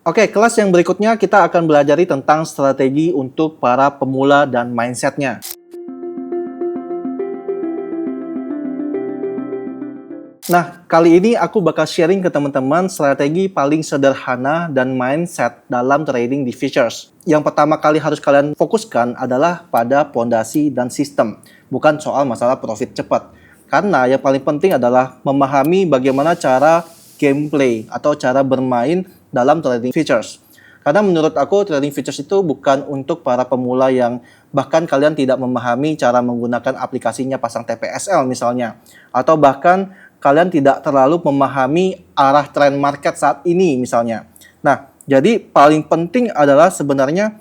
Oke, kelas yang berikutnya kita akan belajar tentang strategi untuk para pemula dan mindsetnya. Nah, kali ini aku bakal sharing ke teman-teman strategi paling sederhana dan mindset dalam trading di futures. Yang pertama kali harus kalian fokuskan adalah pada pondasi dan sistem, bukan soal masalah profit cepat. Karena yang paling penting adalah memahami bagaimana cara gameplay atau cara bermain dalam trading futures. Karena menurut aku trading futures itu bukan untuk para pemula yang bahkan kalian tidak memahami cara menggunakan aplikasinya pasang TPSL misalnya. Atau bahkan kalian tidak terlalu memahami arah tren market saat ini misalnya. Nah, jadi paling penting adalah sebenarnya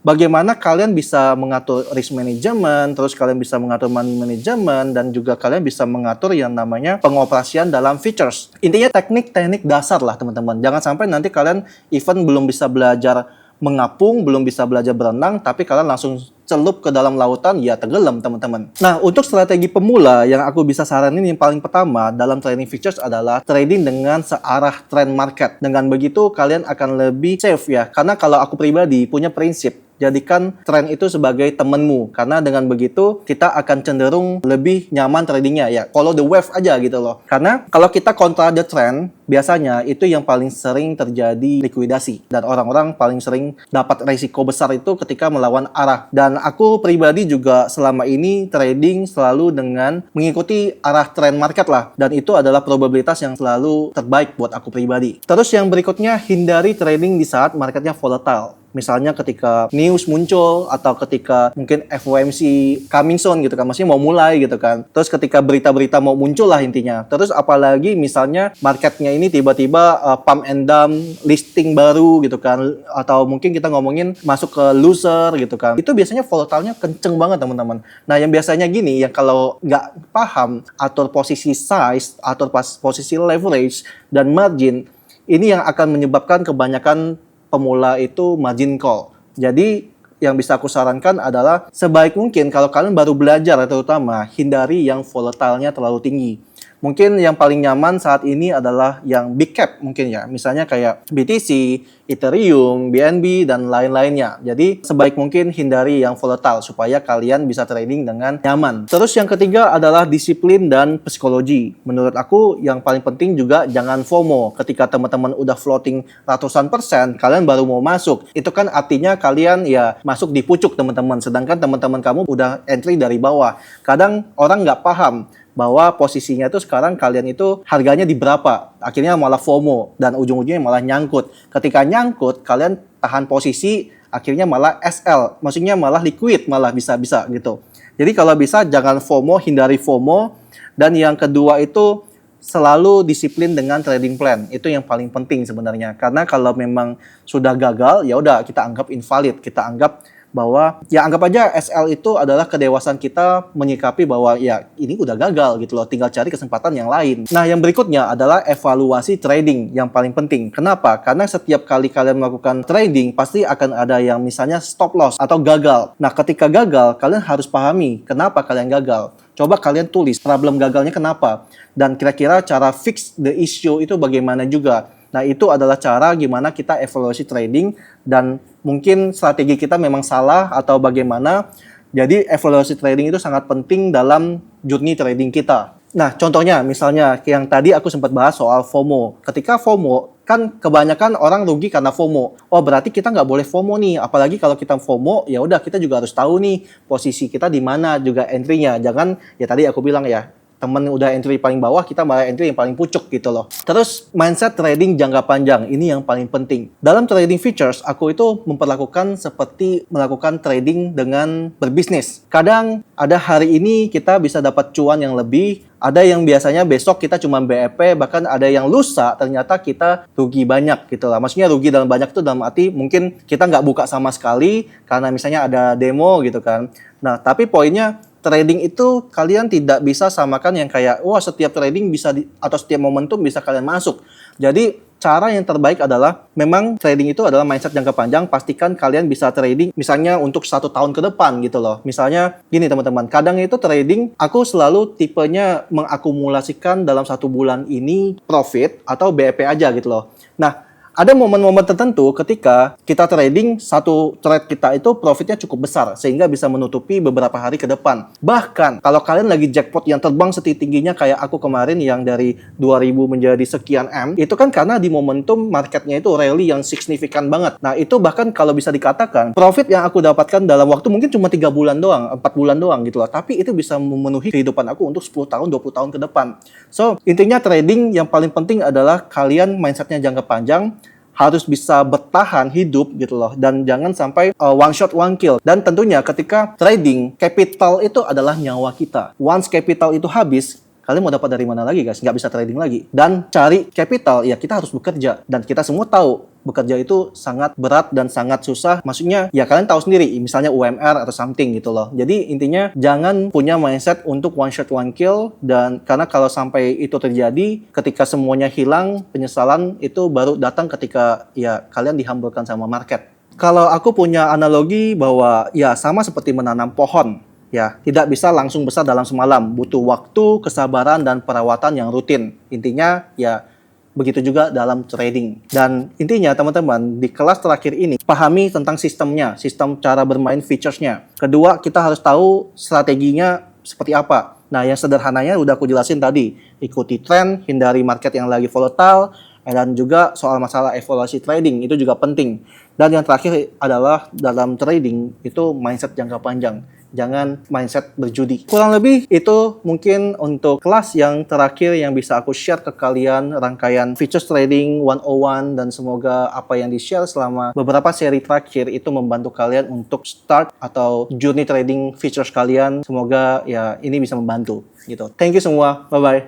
bagaimana kalian bisa mengatur risk management, terus kalian bisa mengatur money management, dan juga kalian bisa mengatur yang namanya pengoperasian dalam futures. Intinya teknik-teknik dasar lah teman-teman. Jangan sampai nanti kalian even belum bisa belajar mengapung, belum bisa belajar berenang, tapi kalian langsung celup ke dalam lautan, ya tenggelam teman-teman. Nah, untuk strategi pemula yang aku bisa saranin yang paling pertama dalam trading futures adalah trading dengan searah trend market. Dengan begitu kalian akan lebih safe ya. Karena kalau aku pribadi punya prinsip, jadikan tren itu sebagai temanmu. Karena dengan begitu kita akan cenderung lebih nyaman tradingnya ya. Follow the wave aja gitu loh. Karena kalau kita kontra the trend, biasanya itu yang paling sering terjadi likuidasi. Dan orang-orang paling sering dapat risiko besar itu ketika melawan arah. Dan aku pribadi juga selama ini trading selalu dengan mengikuti arah trend market lah. Dan itu adalah probabilitas yang selalu terbaik buat aku pribadi. Terus yang berikutnya, hindari trading di saat marketnya volatile. Misalnya ketika news muncul atau ketika mungkin FOMC coming soon gitu kan, maksudnya mau mulai gitu kan. Terus ketika berita-berita mau muncul lah intinya. Terus apalagi misalnya marketnya ini tiba-tiba pump and dump listing baru gitu kan. Atau mungkin kita ngomongin masuk ke loser gitu kan. Itu biasanya volatilenya kenceng banget teman-teman. Nah yang biasanya gini, yang kalau nggak paham atur posisi size, atur posisi leverage dan margin, ini yang akan menyebabkan kebanyakan pemula itu margin call. Jadi yang bisa aku sarankan adalah sebaik mungkin kalau kalian baru belajar terutama hindari yang volatilenya terlalu tinggi. Mungkin yang paling nyaman saat ini adalah yang big cap mungkin ya. Misalnya kayak BTC, Ethereum, BNB, dan lain-lainnya. Jadi sebaik mungkin hindari yang volatile supaya kalian bisa trading dengan nyaman. Terus yang ketiga adalah disiplin dan psikologi. Menurut aku yang paling penting juga jangan FOMO. Ketika teman-teman udah floating ratusan persen, kalian baru mau masuk. Itu kan artinya kalian ya masuk di pucuk teman-teman. Sedangkan teman-teman kamu udah entry dari bawah. Kadang orang nggak paham bahwa posisinya itu sekarang kalian itu harganya di berapa. Akhirnya malah FOMO dan ujung-ujungnya malah nyangkut. Ketika nyangkut, kalian tahan posisi, akhirnya malah SL. Maksudnya malah liquid, malah bisa-bisa gitu. Jadi kalau bisa jangan FOMO, hindari FOMO. Dan yang kedua itu selalu disiplin dengan trading plan. Itu yang paling penting sebenarnya. Karena kalau memang sudah gagal, ya udah kita anggap invalid, kita anggap bahwa ya anggap aja SL itu adalah kedewasaan kita menyikapi bahwa ya ini udah gagal gitu loh, tinggal cari kesempatan yang lain. Nah yang berikutnya adalah evaluasi trading yang paling penting. Kenapa? Karena setiap kali kalian melakukan trading pasti akan ada yang misalnya stop loss atau gagal. Nah ketika gagal kalian harus pahami kenapa kalian gagal. Coba kalian tulis problem gagalnya kenapa dan kira-kira cara fix the issue itu bagaimana juga. Nah, itu adalah cara gimana kita evaluasi trading dan mungkin strategi kita memang salah atau bagaimana. Jadi, evaluasi trading itu sangat penting dalam journey trading kita. Nah, contohnya misalnya yang tadi aku sempat bahas soal FOMO. Ketika FOMO, kan kebanyakan orang rugi karena FOMO. Oh, berarti kita nggak boleh FOMO nih. Apalagi kalau kita FOMO, ya udah kita juga harus tahu nih posisi kita di mana juga entry-nya. Jangan, ya tadi aku bilang ya, temen udah entry paling bawah, kita malah entry yang paling pucuk gitu loh. Terus mindset trading jangka panjang, ini yang paling penting. Dalam trading futures, aku itu memperlakukan seperti melakukan trading dengan berbisnis. Kadang ada hari ini kita bisa dapat cuan yang lebih, ada yang biasanya besok kita cuma BEP, bahkan ada yang lusa ternyata kita rugi banyak gitu lah. Maksudnya rugi dalam banyak itu dalam arti mungkin kita nggak buka sama sekali karena misalnya ada demo gitu kan. Nah, tapi poinnya trading itu kalian tidak bisa samakan yang kayak wah setiap trading bisa atau setiap momentum bisa kalian masuk. Jadi cara yang terbaik adalah memang trading itu adalah mindset jangka panjang. Pastikan kalian bisa trading misalnya untuk 1 tahun ke depan gitu loh. Misalnya gini teman-teman, kadang itu trading aku selalu tipenya mengakumulasikan dalam 1 bulan ini profit atau BEP aja gitu loh. Nah, Ada momen-momen tertentu ketika kita trading, satu trade kita itu profitnya cukup besar sehingga bisa menutupi beberapa hari ke depan. Bahkan kalau kalian lagi jackpot yang terbang setinggi-tingginya kayak aku kemarin yang dari 2000 menjadi sekian M, itu kan karena di momentum marketnya itu rally yang signifikan banget. Nah, itu bahkan kalau bisa dikatakan profit yang aku dapatkan dalam waktu mungkin cuma 3 bulan doang, 4 bulan doang gitu loh. Tapi itu bisa memenuhi kehidupan aku untuk 10 tahun, 20 tahun ke depan. So, intinya trading yang paling penting adalah kalian mindsetnya jangka panjang, harus bisa bertahan hidup gitu loh, dan jangan sampai one shot one kill. Dan tentunya ketika trading, capital itu adalah nyawa kita. Once capital itu habis, kalian mau dapat dari mana lagi guys? Nggak bisa trading lagi. Dan cari capital, ya kita harus bekerja. Dan kita semua tahu bekerja itu sangat berat dan sangat susah. Maksudnya ya kalian tahu sendiri, misalnya UMR atau something gitu loh. Jadi intinya jangan punya mindset untuk one shot one kill, dan karena kalau sampai itu terjadi, ketika semuanya hilang, penyesalan itu baru datang ketika ya kalian dihamburkan sama market. Kalau aku punya analogi bahwa ya sama seperti menanam pohon. Ya, tidak bisa langsung besar dalam semalam. Butuh waktu, kesabaran, dan perawatan yang rutin. Intinya, ya begitu juga dalam trading. Dan intinya, teman-teman, di kelas terakhir ini, pahami tentang sistemnya, sistem cara bermain features-nya. Kedua, kita harus tahu strateginya seperti apa. Nah, yang sederhananya udah aku jelasin tadi. Ikuti tren, hindari market yang lagi volatile, dan juga soal masalah evaluasi trading, itu juga penting. Dan yang terakhir adalah dalam trading, itu mindset jangka panjang. Jangan mindset berjudi. Kurang lebih itu mungkin untuk kelas yang terakhir yang bisa aku share ke kalian, rangkaian Features Trading 101, dan semoga apa yang di-share selama beberapa seri terakhir itu membantu kalian untuk start atau journey trading features kalian. Semoga ya ini bisa membantu gitu. Thank you semua. Bye-bye.